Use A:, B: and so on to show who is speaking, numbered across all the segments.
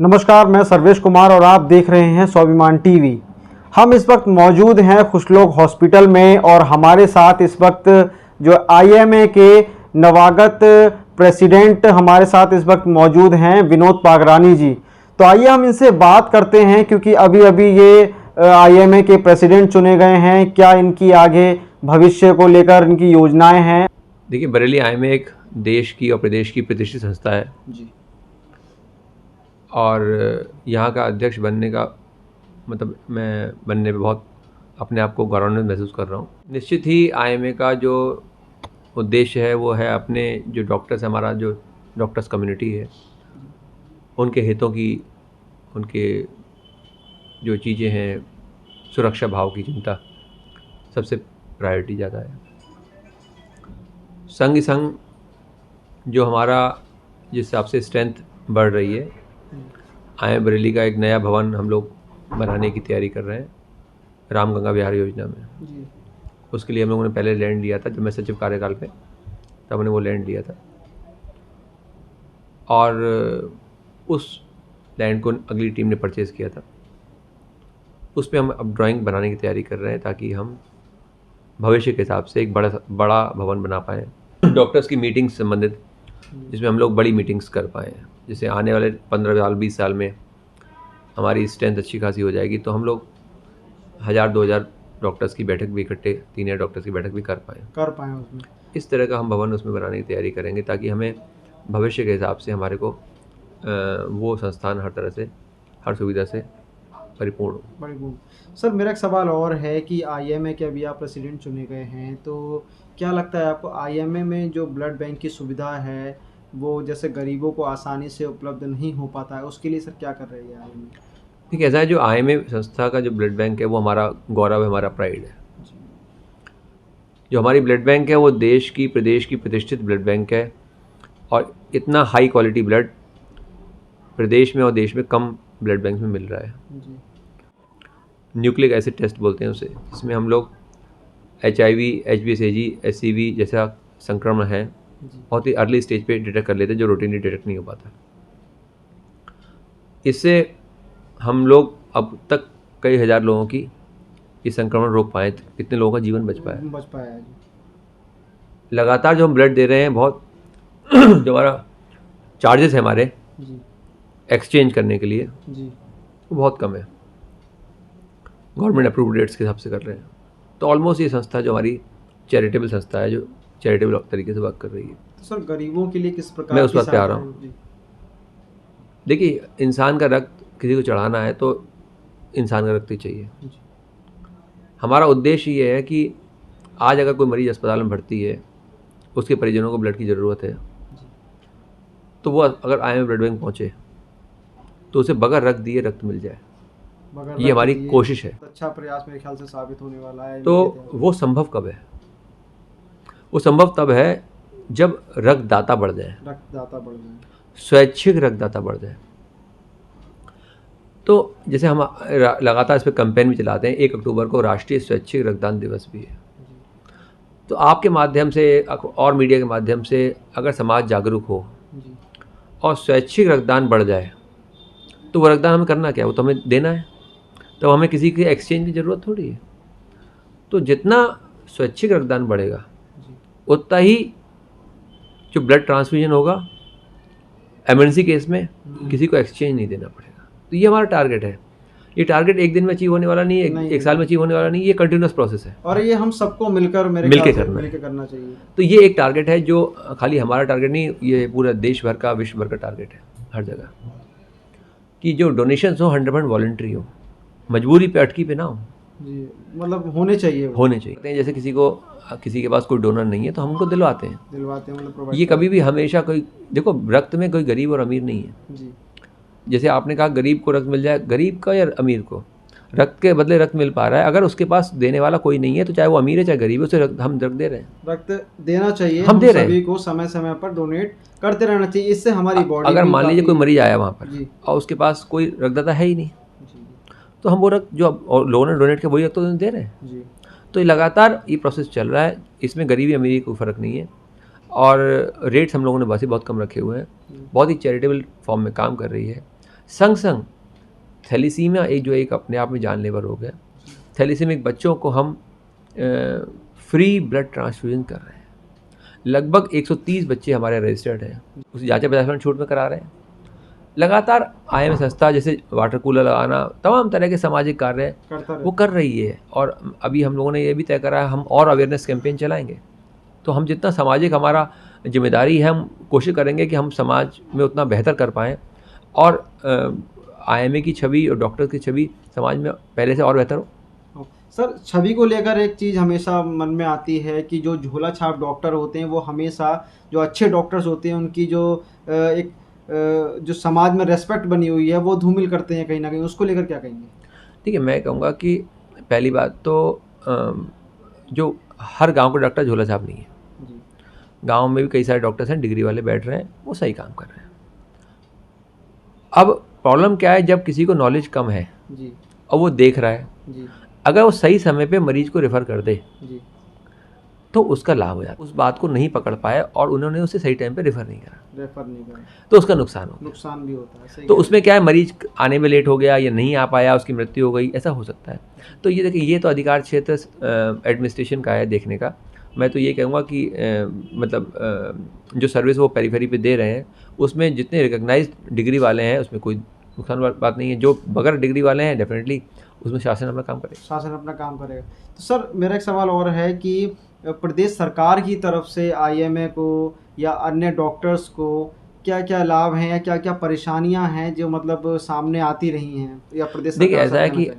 A: नमस्कार, मैं सर्वेश कुमार और आप देख रहे हैं स्वाभिमान टीवी। हम इस वक्त मौजूद हैं खुशलोक हॉस्पिटल में और हमारे साथ इस वक्त जो आईएमए के नवागत प्रेसिडेंट हमारे साथ इस वक्त मौजूद हैं, विनोद पागरानी जी। तो आइए हम इनसे बात करते हैं, क्योंकि अभी अभी ये आईएमए के प्रेसिडेंट चुने गए हैं। क्या इनकी आगे भविष्य को लेकर इनकी योजनाएं हैं?
B: देखिए, बरेली आईएमए एक देश की और प्रदेश की प्रतिष्ठित संस्था है
A: जी।
B: और यहाँ का अध्यक्ष बनने का मतलब मैं बनने पे बहुत अपने आप को गौरवान्वित महसूस कर रहा हूँ। निश्चित ही आईएमए का जो उद्देश्य है वो है अपने जो डॉक्टर्स, हमारा जो डॉक्टर्स कम्युनिटी है, उनके हितों की, उनके जो चीज़ें हैं, सुरक्षा भाव की चिंता सबसे प्रायोरिटी ज़्यादा है। संग ही संग जो हमारा जिस हिसाब से स्ट्रेंथ बढ़ रही है, आईएमए बरेली का एक नया भवन हम लोग बनाने की तैयारी कर रहे हैं रामगंगा विहार योजना में
A: जी।
B: उसके लिए हम लोगों ने पहले लैंड लिया था। जब मैं सचिव कार्यकाल पे तब हमने वो लैंड लिया था और उस लैंड को अगली टीम ने परचेज़ किया था। उस पर हम अब ड्राइंग बनाने की तैयारी कर रहे हैं ताकि हम भविष्य के हिसाब से एक बड़ा भवन बना पाएँ। डॉक्टर्स की मीटिंग्स संबंधित, जिसमें हम लोग बड़ी मीटिंग्स कर पाएँ, जैसे आने वाले 15 साल 20 साल में हमारी स्ट्रेंथ अच्छी खासी हो जाएगी तो हम लोग 1000-2000 डॉक्टर्स की बैठक भी इकट्ठे 3000 डॉक्टर्स की बैठक भी कर पाएँ
A: उसमें।
B: इस तरह का हम भवन उसमें बनाने की तैयारी करेंगे ताकि हमें भविष्य के हिसाब से हमारे को वो संस्थान हर तरह से, हर सुविधा से परिपूर्ण हो।
A: सर, मेरा एक सवाल और है कि आईएमए के अभी आप प्रेसिडेंट चुने गए हैं, तो क्या लगता है आपको आईएमए में जो ब्लड बैंक की सुविधा है वो जैसे गरीबों को आसानी से उपलब्ध नहीं हो पाता है, उसके लिए सर क्या कर रही है आईएमए?
B: ठीक, ऐसा है, जो आईएमए संस्था का जो ब्लड बैंक है वो हमारा गौरव है, हमारा प्राइड है। जो हमारी ब्लड बैंक है वो देश की, प्रदेश की प्रतिष्ठित ब्लड बैंक है और इतना हाई क्वालिटी ब्लड प्रदेश में और देश में कम ब्लड बैंक में मिल रहा है। न्यूक्लिक एसिड टेस्ट बोलते हैं उसे, जिसमें हम लोग HIV, HBsAg, HCV जैसा संक्रमण है बहुत ही अर्ली स्टेज पे डिटेक्ट कर लेते हैं, जो रूटीनली डिटेक्ट नहीं हो पाता। इससे हम लोग अब तक कई हज़ार लोगों की ये संक्रमण रोक पाए, कितने लोगों का जीवन बच पाया है। लगातार जो हम ब्लड दे रहे हैं, बहुत जो हमारा चार्जेस है हमारे एक्सचेंज करने के लिए वो बहुत कम है, गवर्नमेंट अप्रूव्ड रेट्स के हिसाब से कर रहे हैं। तो ऑलमोस्ट ये संस्था जो हमारी चैरिटेबल संस्था है, जो चैरिटेबल तरीके से वर्क कर रही है।
A: तो सर, गरीबों के लिए किस प्रकार
B: मैं उस बात पे आ रहा हूँ। देखिए, इंसान का रक्त किसी को चढ़ाना है तो इंसान का रक्त ही चाहिए। हमारा उद्देश्य ये है कि आज अगर कोई मरीज़ अस्पताल में भर्ती है, उसके परिजनों को ब्लड की ज़रूरत है, तो वो अगर आईएमए ब्लड बैंक पहुँचे तो उसे बगैर रक्त दिए रक्त मिल जाए, ये हमारी कोशिश है।
A: अच्छा प्रयास मेरे ख्याल से साबित होने वाला है।
B: तो वो संभव कब है? वो संभव तब है जब रक्तदाता बढ़ जाए, स्वैच्छिक रक्तदाता बढ़ जाए। तो जैसे हम लगातार इस पर कैंपेन भी चलाते हैं। 1 अक्टूबर को राष्ट्रीय स्वैच्छिक रक्तदान दिवस भी है। तो आपके माध्यम से और मीडिया के माध्यम से अगर समाज जागरूक हो और स्वैच्छिक रक्तदान बढ़ जाए तो वो रक्तदान हमें करना क्या है, वो तो हमें देना है, तो हमें किसी के एक्सचेंज की ज़रूरत थोड़ी है। तो जितना स्वैच्छिक रक्तदान बढ़ेगा उतना ही जो ब्लड ट्रांसफ्यूजन होगा इमरजेंसी केस में किसी को एक्सचेंज नहीं देना पड़ेगा। तो ये हमारा टारगेट है। ये टारगेट एक दिन में अचीव होने वाला नहीं है, एक साल में अचीव होने वाला नहीं, ये कंटिन्यूस प्रोसेस है और ये हम सबको मिलकर करना चाहिए। तो ये एक टारगेट है जो खाली हमारा टारगेट नहीं, ये पूरा देश भर का, विश्व भर का टारगेट है हर जगह, कि जो डोनेशंस हो 100% वॉलंटरी हो, मजबूरी पे अटकी पे ना हो
A: जी, मतलब होने चाहिए।
B: जैसे किसी के पास कोई डोनर नहीं है तो हम उनको दिलवाते हैं मतलब ये कभी भी हमेशा कोई, देखो, रक्त में कोई गरीब और अमीर नहीं है जी। जैसे आपने कहा गरीब को रक्त मिल जाए, गरीब का या अमीर को रक्त के बदले रक्त मिल पा रहा है, अगर उसके पास देने वाला कोई नहीं है तो चाहे वो अमीर है चाहे गरीब है, उसे हम रक्त दे रहे हैं।
A: रक्त देना चाहिए, हम दे रहे हैं। सभी को समय समय पर डोनेट करते रहना चाहिए, इससे हमारी बॉडी,
B: अगर मान लीजिए कोई मरीज आया वहाँ पर और उसके पास कोई रक्तदाता है ही नहीं तो हम वो रक्त जो लोगों ने डोनेट किया वही रक्त तो दे रहे हैं जी। तो ये लगातार ये प्रोसेस चल रहा है, इसमें गरीबी अमीरी कोई फ़र्क नहीं है और रेट्स हम लोगों ने वैसे बहुत कम रखे हुए हैं। बहुत ही चैरिटेबल फॉर्म में काम कर रही है। संग संग थैलीसीमिया एक अपने आप में जानलेवा रोग है। थैलीसीमिक बच्चों को हम फ्री ब्लड ट्रांसफ्यूजन कर रहे हैं। लगभग 130 बच्चे हमारे रजिस्टर्ड हैं, उस जांच पहचान छूट में करा रहे हैं। लगातार IMA संस्था जैसे वाटर कूलर लगाना, तमाम तरह के सामाजिक कार्य वो कर रही है। और अभी हम लोगों ने ये भी तय करा है, हम और अवेयरनेस कैंपेन चलाएंगे। तो हम जितना सामाजिक हमारा जिम्मेदारी है, हम कोशिश करेंगे कि हम समाज में उतना बेहतर कर पाएँ और IMA की छवि और डॉक्टर की छवि समाज में पहले से और बेहतर हो।
A: सर, छवि को लेकर एक चीज़ हमेशा मन में आती है कि जो झोला छाप डॉक्टर होते हैं वो हमेशा जो अच्छे डॉक्टर्स होते हैं उनकी जो एक जो समाज में रेस्पेक्ट बनी हुई है वो धूमिल करते हैं कहीं ना कहीं, उसको लेकर क्या कहेंगे?
B: ठीक है, मैं कहूँगा कि पहली बात तो जो हर गांव का डॉक्टर झोला छाप नहीं है। गांव में भी कई सारे डॉक्टर्स हैं, डिग्री वाले बैठ रहे हैं, वो सही काम कर रहे हैं। अब प्रॉब्लम क्या है, जब किसी को नॉलेज कम है
A: जी
B: और वो देख रहा है
A: जी
B: अगर वो सही समय पे मरीज को रेफ़र कर दे
A: जी
B: तो उसका लाभ हो जाता है। उस बात को नहीं पकड़ पाए और उन्होंने उसे सही टाइम पे रेफ़र नहीं करा तो उसका नुकसान हो गया।
A: नुकसान भी होता है, सही
B: तो उसमें क्या है, मरीज आने में लेट हो गया या नहीं आ पाया, उसकी मृत्यु हो गई, ऐसा हो सकता है। तो ये देखिए, ये तो अधिकार क्षेत्र एडमिनिस्ट्रेशन का है देखने का। मैं तो ये कहूँगा कि जो सर्विस वो पेरीफेरी पे दे रहे हैं उसमें जितने रिकॉग्नाइज्ड डिग्री वाले हैं उसमें कोई नुकसान बात नहीं है। जो बगैर डिग्री वाले हैं डेफिनेटली उसमें शासन अपना काम करेगा।
A: तो सर, मेरा एक सवाल और है कि प्रदेश सरकार की तरफ से IMA को या अन्य डॉक्टर्स को क्या क्या लाभ हैं या क्या क्या परेशानियां हैं जो मतलब सामने आती रही हैं, या प्रदेश सरकार?
B: देखिए, ऐसा है कि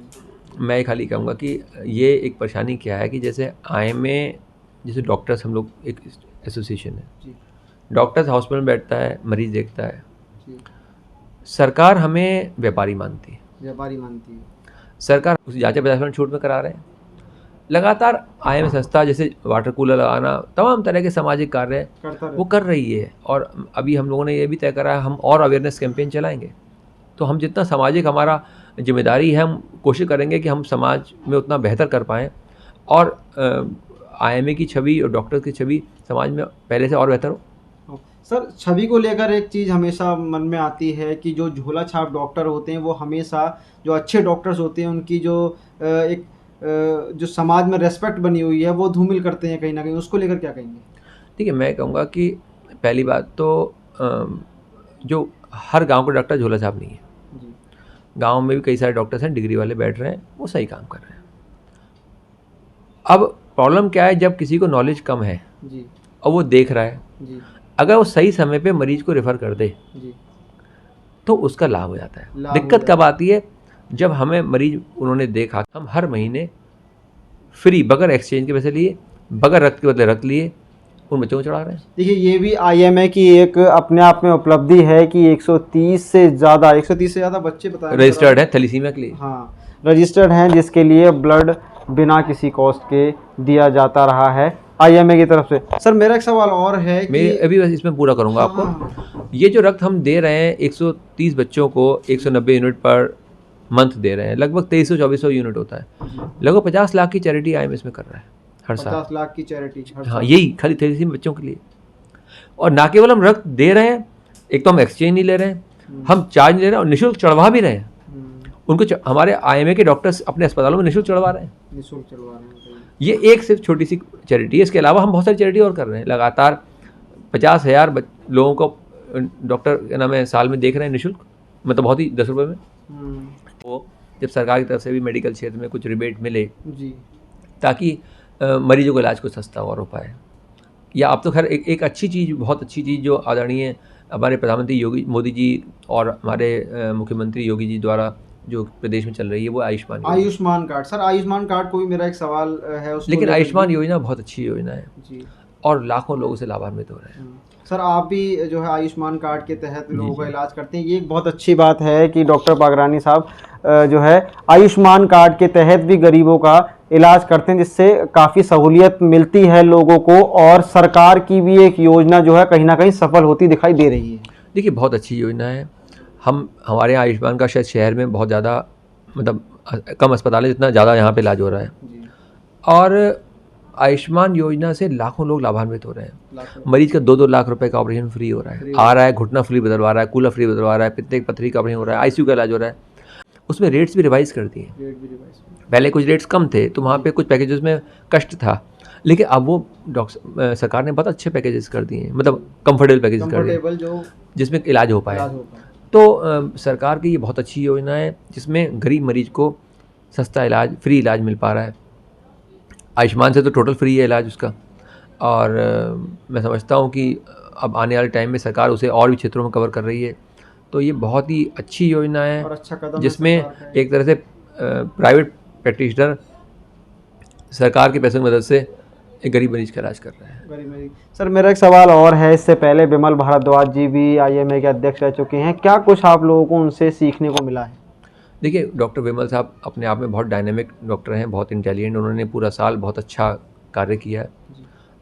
B: मैं खाली कहूँगा कि ये एक परेशानी क्या है कि जैसे IMA जैसे डॉक्टर्स, हम लोग एक एसोसिएशन है, डॉक्टर्स हॉस्पिटल में बैठता है, मरीज देखता है। सरकार हमें व्यापारी मानती है। सरकार उस जांच पहचान छूट में करा रहे हैं। लगातार IMA संस्था जैसे वाटर कूलर लगाना, तमाम तरह के सामाजिक कार्य वो कर रही है। और अभी हम लोगों ने ये भी तय करा है, हम और अवेयरनेस कैंपेन चलाएंगे। तो हम जितना सामाजिक हमारा जिम्मेदारी है, हम कोशिश करेंगे कि हम समाज में उतना बेहतर कर पाएँ और IMA की छवि और डॉक्टर की छवि समाज में पहले से और बेहतर हो।
A: सर, छवि को लेकर एक चीज़ हमेशा मन में आती है कि जो झोला छाप डॉक्टर होते हैं वो हमेशा जो अच्छे डॉक्टर्स होते हैं उनकी जो एक जो समाज में रेस्पेक्ट बनी हुई है वो धूमिल करते हैं कहीं ना कहीं, उसको लेकर क्या कहेंगे?
B: ठीक है, मैं कहूँगा कि पहली बात तो जो हर गांव का डॉक्टर झोला छाप नहीं है। गांव में भी कई सारे डॉक्टर्स हैं, डिग्री वाले बैठ रहे हैं, वो सही काम कर रहे हैं। अब प्रॉब्लम क्या है, जब किसी को नॉलेज कम है और वो देख रहा है अगर वो सही समय पे मरीज को रेफ़र कर दे तो उसका लाभ हो जाता है। दिक्कत कब आती है, जब हमें मरीज उन्होंने देखा, हम हर महीने फ्री बगैर एक्सचेंज के पैसे लिए, बगैर रक्त के बदले रक्त लिए उन बच्चों को चढ़ा रहे हैं।
A: देखिए, ये भी IMA की एक अपने आप में उपलब्धि है कि 130 से ज़्यादा बच्चे बताए
B: रजिस्टर्ड हैं थैलीसीमिया के लिए।
A: हाँ, रजिस्टर्ड हैं, जिसके लिए ब्लड बिना किसी कॉस्ट के दिया जाता रहा है IMA की तरफ से। सर, मेरा एक सवाल और है कि
B: मैं अभी बस इसमें पूरा करूंगा आपको। ये जो रक्त हम दे रहे हैं 130 बच्चों को 190 यूनिट पर मंथ दे रहे हैं, लगभग 2300-2400 यूनिट होता है। लगभग 50 लाख की चैरिटी IMA इसमें कर रहा है हर साल।
A: 50 लाख की चैरिटी हर
B: हाँ, यही खाली थैलीसीमिया बच्चों के लिए। और ना केवल हम रक्त दे रहे हैं, एक तो हम एक्सचेंज नहीं ले रहे हैं, हम चार्ज नहीं ले रहे हैं और निःशुल्क चढ़वा भी रहे हैं। उनको हमारे IMA के डॉक्टर्स अपने अस्पतालों में निःशुल्क चढ़वा रहे हैं। ये एक सिर्फ छोटी सी चैरिटी है। इसके अलावा हम बहुत सारी चैरिटी और कर रहे हैं। लगातार 50,000 लोगों को डॉक्टर क्या नाम है साल में देख रहे हैं निःशुल्क, मतलब बहुत ही 10 रुपये में। वो जब सरकार की तरफ से भी मेडिकल क्षेत्र में कुछ रिबेट मिले ताकि मरीजों का इलाज को सस्ता और हो पाए। या अब तो खैर एक अच्छी चीज़, बहुत अच्छी चीज़ जो आदरणीय हमारे प्रधानमंत्री मोदी जी और हमारे मुख्यमंत्री योगी जी द्वारा जो प्रदेश में चल रही है वो Ayushman card.
A: Sir, Ayushman card को भी मेरा एक सवाल है उसको
B: लेकिन आयुष्मान योजना बहुत अच्छी योजना है जी, और लाखों लोगों से लाभान्वित हो रहे हैं।
A: सर, आप भी जो है आयुष्मान कार्ड के तहत लोगों का इलाज करते हैं। ये एक बहुत अच्छी बात है कि डॉक्टर बागरानी साहब जो है आयुष्मान कार्ड के तहत भी गरीबों का इलाज करते हैं, जिससे काफ़ी सहूलियत मिलती है लोगों को, और सरकार की भी एक योजना जो है कहीं ना कहीं सफल होती दिखाई दे रही है।
B: देखिए, बहुत अच्छी योजना है। हमारे यहाँ आयुष्मान का शायद शहर में बहुत ज़्यादा, मतलब कम अस्पताल है जितना ज़्यादा यहाँ पे इलाज हो रहा है। और आयुष्मान योजना से लाखों लोग लाभान्वित हो रहे हैं।
C: लाखों।
B: मरीज का 2-2 लाख रुपए का ऑपरेशन फ्री हो रहा है, आ रहा है, घुटना फ्री बदलवा रहा है, कूलर फ्री बदलवा रहा है, पित्ते की पथरी का ऑपरेशन हो रहा है, आईसीयू का इलाज हो रहा है। उसमें रेट्स भी रिवाइज कर दिए।
C: रेट भी रिवाइज।
B: पहले कुछ रेट्स कम थे तो वहाँ पे कुछ पैकेजेस में कष्ट था, लेकिन अब वो सरकार ने बहुत अच्छे पैकेजेस कर दिए हैं, मतलब कंफर्टेबल पैकेजेस कर दिए
C: कंफर्टेबल जो
B: जिसमें इलाज हो पाए।
C: इलाज हो पाए।
B: तो सरकार की ये बहुत अच्छी योजना है जिसमें गरीब मरीज को सस्ता इलाज, फ्री इलाज मिल पा रहा है। आयुष्मान से तो टोटल फ्री है इलाज उसका, और मैं समझता हूँ कि अब आने वाले टाइम में सरकार उसे और भी क्षेत्रों में कवर कर रही है। तो ये बहुत ही अच्छी योजना है
C: और अच्छा कदम है
B: जिसमें
C: सरकार का।
B: एक तरह से प्राइवेट प्रैक्टिशनर सरकार के पैसों की मदद से एक गरीब मरीज का इलाज कर रहे हैं।
C: गरीब मरीज।
A: सर मेरा एक सवाल और है, इससे पहले विमल भारद्वाज जी भी आईएमए के अध्यक्ष रह चुके हैं, क्या कुछ आप लोगों को उनसे सीखने को मिला है?
B: देखिए, डॉक्टर विमल साहब अपने आप में बहुत डायनेमिक डॉक्टर हैं, बहुत इंटेलिजेंट, उन्होंने पूरा साल बहुत अच्छा कार्य किया है।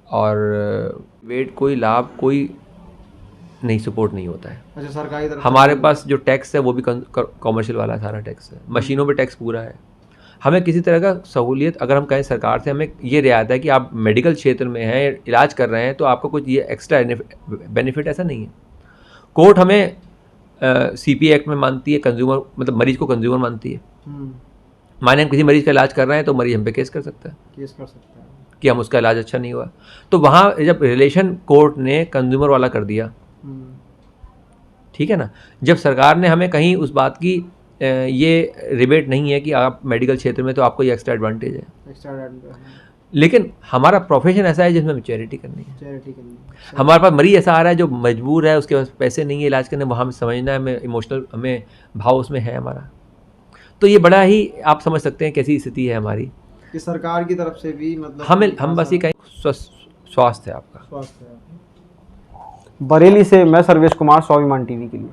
B: और वेट कोई लाभ कोई नहीं सपोर्ट नहीं होता है।
C: अच्छा, सरकारी तरफ से
B: हमारे पास जो टैक्स है वो भी कॉमर्शियल वाला सारा टैक्स है, मशीनों पे टैक्स पूरा है। हमें किसी तरह का सहूलियत अगर हम कहें सरकार से, हमें ये रियायत है कि आप मेडिकल क्षेत्र में हैं, इलाज कर रहे हैं, तो आपको कुछ ये एक्स्ट्रा बेनिफिट ऐसा नहीं है। कोर्ट हमें सीपीए एक्ट में मानती है, कंज्यूमर मतलब मरीज को कंज्यूमर मानती है। माने हम किसी मरीज का इलाज कर रहे हैं तो मरीज हम पे केस कर सकता है
C: केस कर सकता है
B: कि हम उसका इलाज अच्छा नहीं हुआ। तो वहाँ जब रिलेशन कोर्ट ने कंज्यूमर वाला कर दिया, ठीक है ना, जब सरकार ने हमें कहीं उस बात की ये रिबेट नहीं है कि आप मेडिकल क्षेत्र में तो आपको ये एक्स्ट्रा एडवांटेज है,
C: एक्स्ट्रा
B: लेकिन हमारा प्रोफेशन ऐसा है जिसमें हमें चैरिटी करनी है।
C: चैरिटी करनी है।
B: हमारे पास मरीज ऐसा आ रहा है जो मजबूर है, उसके पास पैसे नहीं है इलाज करने, वहाँ हमें समझना है, हमें इमोशनल हमें भाव उसमें है हमारा। तो ये बड़ा ही आप समझ सकते हैं कैसी स्थिति है हमारी
C: कि सरकार की तरफ से भी मतलब
B: हम बस ये कहें स्वास्थ्य है आपका।
C: स्वास्थ्य है।
A: बरेली से मैं सर्वेश कुमार, स्वाभिमान टीवी के लिए।